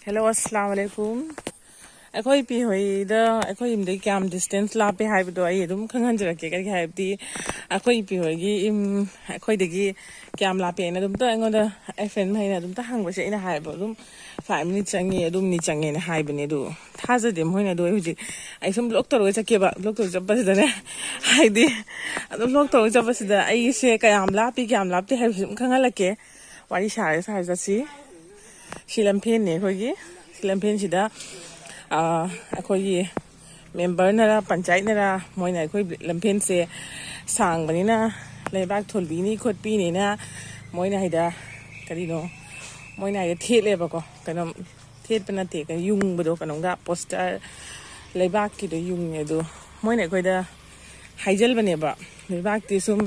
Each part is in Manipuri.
Hello, assalamu alaikum. Achow pi hoi da achow imde kyam distance la pe hai bdo ai dum khangan jara ke kar hai di achow pi hoi gi achow de gi kyam la pe na dum ta ngon da fn mai na dum ta hang ba se ina hai ba dum 5 minutes changi dum ni changi na hai bne du tha ja dem hoi na do huji ai sum block tor ja ke ba block tor jab ba da ne hai di adu block tor jab ba da ai se kyam la pi hai sum khangal la ke wari sa ja si Shilampen ne hogi Shilampen sida akhoi member nara panchayat nara moina akhoi lampen se sang bani na leibak tholbi ni khotpi ni na moina haida karino moina haida thet ba ko kanam thet pana te kan yung bodo kanam ga poster leibak ki do yung ne do moina akhoi da haijal bane ba leibak ti sum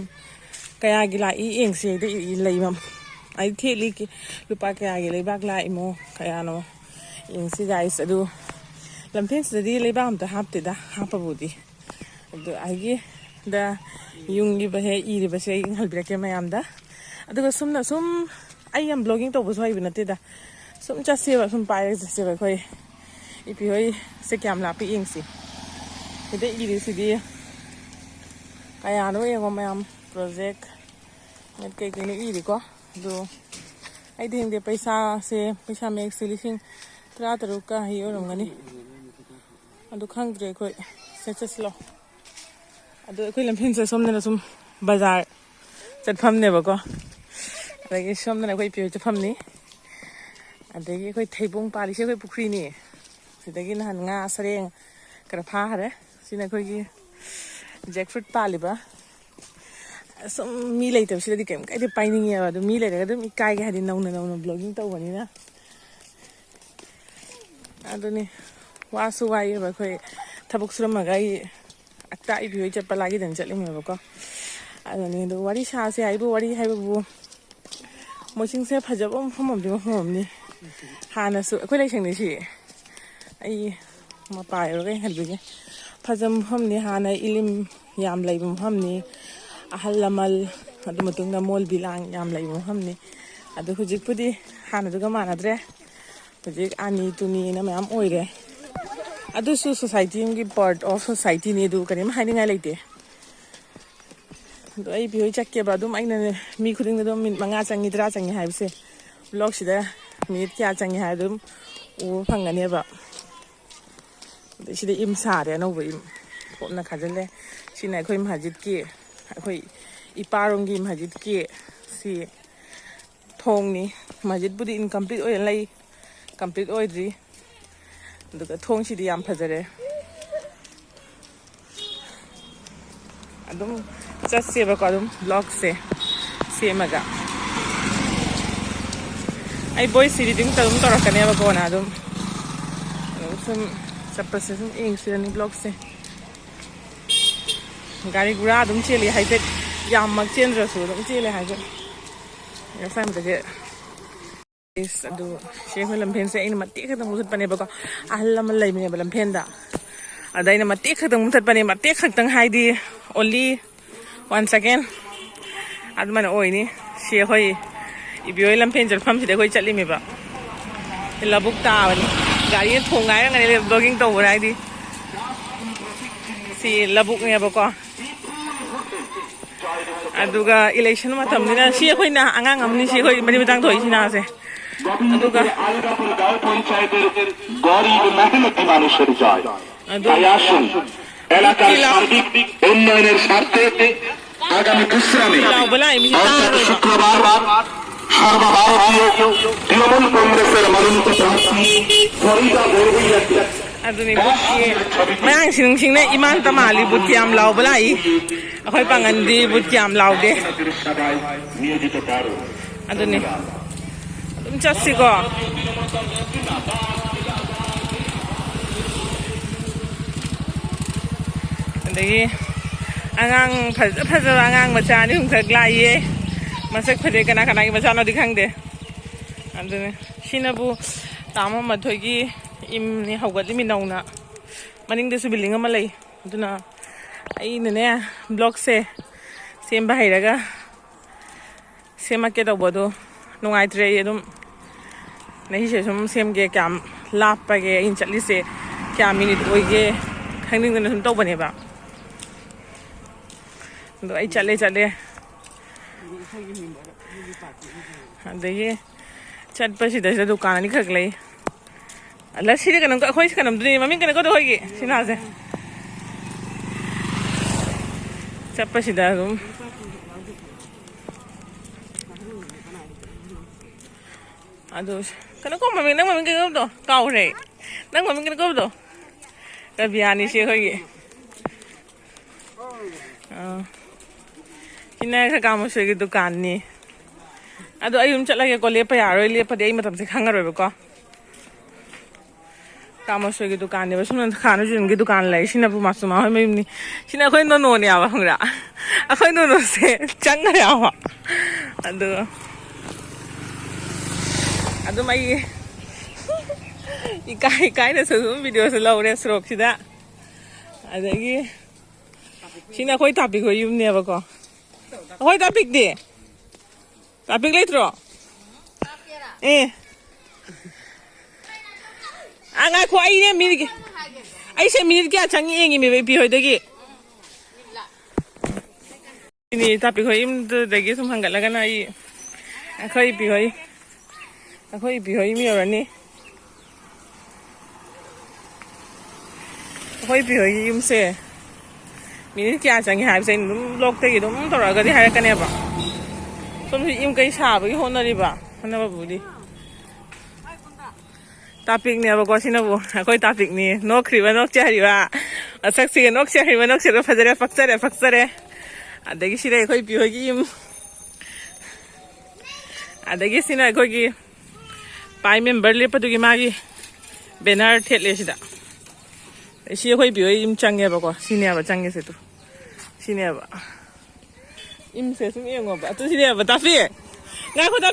kaya gi la eng se de leimam I take like lupa kaya lebak la imo kaya no in si guys adu lampens da di lebam ta hapte da hapa budi adu agi da yung gi ba he I ba se halbira ke mayam da adu sum I am blogging to bus hoi binate da sum cha se ba sum pai se ba khoi ipi hoi se kyam la pi ing si ide I si di kaya no e mayam project net ke ni I ko do I think the paisa make silicing trataruka here ngani adu khangdre koi success lo adu koi lampin se somna sum bazar chatpham ne ba ko adagi somna koi pyo chapam ni adagi koi theibong pali se koi pukri ni sidagi nan nga sareng kara pha hare sina koi gi jackfruit pali ba some me later she did came kind of pining here the me later the kai had in no blogging to one na I don't know wasu why ba khoi thabuk suram magai akta I bhi chappa lagi dan chali me ba ko I don't know wari sha se ai bu wari hai bu moizing se phajabam phomam ni hana su khoi lai chang ni si ai ma pai ro kai hal bi phajam phom ni hana ilim yam lai bum phom ni ahalamal adu matung na mol bilang yam lai mo hamni adu hujik pudi hana duga manadre hujik ani tuni na mayam oire adu su society ngi part of society ni du kanim haninga leite do ai bi chakke ba dum aina mi khuding dum min manga changi dra changi haibse vlog sida minute kya changi ha dum u phangane ba sida im sare no im na khajale sina khoi majid ki akhoi iparonggi masjid ke si thong ni masjid budi incomplete oi lai complete oi ri duga thong si di yam phajare adum chasse ba ko adum vlog se maga ai boy si ding tarum torakane ba ko na adum sum sapase sum ing si ni vlog se gari gura dum cheli haite yam mak chen ra su dum cheli haite ya sam de is adu shehu lampen se ina mati khadam musat pane ba ko ahlam lai me ba lampen da adaina mati khadam musat pane mati khadang haidi only 1 second adman oi ni she hoi ibyo lampen jal pham si de koi chali me ba labuk ta bani gari thongai ngani blogging to rai di si labuk ne ba ko aduga election matam ni na si khoi na angang amni si khoi mani batang thoi sina ase aduga গরিব মেহনতি মানুষের জয় তাই আসুন এলাকার সার্বিক উন্নয়নের স্বার্থে আগামী কুসরামে শুক্রবার সর্বভারতীয় তৃণমূল কংগ্রেসের মনোনীত প্রার্থী Farida বড়ভূইয়াকে aduni bukki mayang sing ne iman tamali butkiam law balai akhoi pangandi butkiam law de aduni dum chassi ko andagi angang phaja angang macha ni hum khak lai ye masak phade kana kana macha no dikhang de aduni sinabu tama mathoi gi im ni hawgat limi nauna maning de su building ama lei aduna ai ne blog se sem ba hairaga sema ke do bodo nungai tre dum Nahi se sum sem ge kam lap pa ge in chatli se kya minute oi ge khangning na sum taw bane ba do ai chale adagi chat pa si da dukan ni khak lai ala si de kanam ka khoi kanam duni mami kan ko do hogi sina se chat pa si da rum ado kana ko mami nang mami kan do kau re nang mami kan ko do ka biani se hogi kina ka kam se gi dukan ni ado ayum chatla ge ko lepa ya roi lepa de ai matam se khanga roi ba ko kam se gi dukan ni ba sum khana jun gi dukan lai sina bu masu ma hoi mai ni sina khoi no ni ya ba hangra akhoi no se chang ga ya wa ado mai ikai na so video se lau re srok sida adagi sina khoi topic ho yum ne ba ko khoi topic de topic letro anga ko ai ne mi ai se minute kya changi engi mi bi hoi dagi ini topic ho im de dagi sum hangal laga na ai akhoi bi hoi mi orani akhoi bi hoi im se minute kya changi ha se dum lok te gi dum tora ga di ha ka ne ba sum im kai sa ba gi honari ba hana ba budi topic ne ba ko sina bu akhoi topic ni no khriba no chari ba asak si no chari ba no chari fajare faksare adagi sire akhoi bi hoi gi im adagi sina akhoi gi pai member le pa du gi magi banner thet le sida si akhoi bi hoi im change ba ko sine ba change se tu sine ba im se sum yengo ba tu sine ba ta fi nga ko ta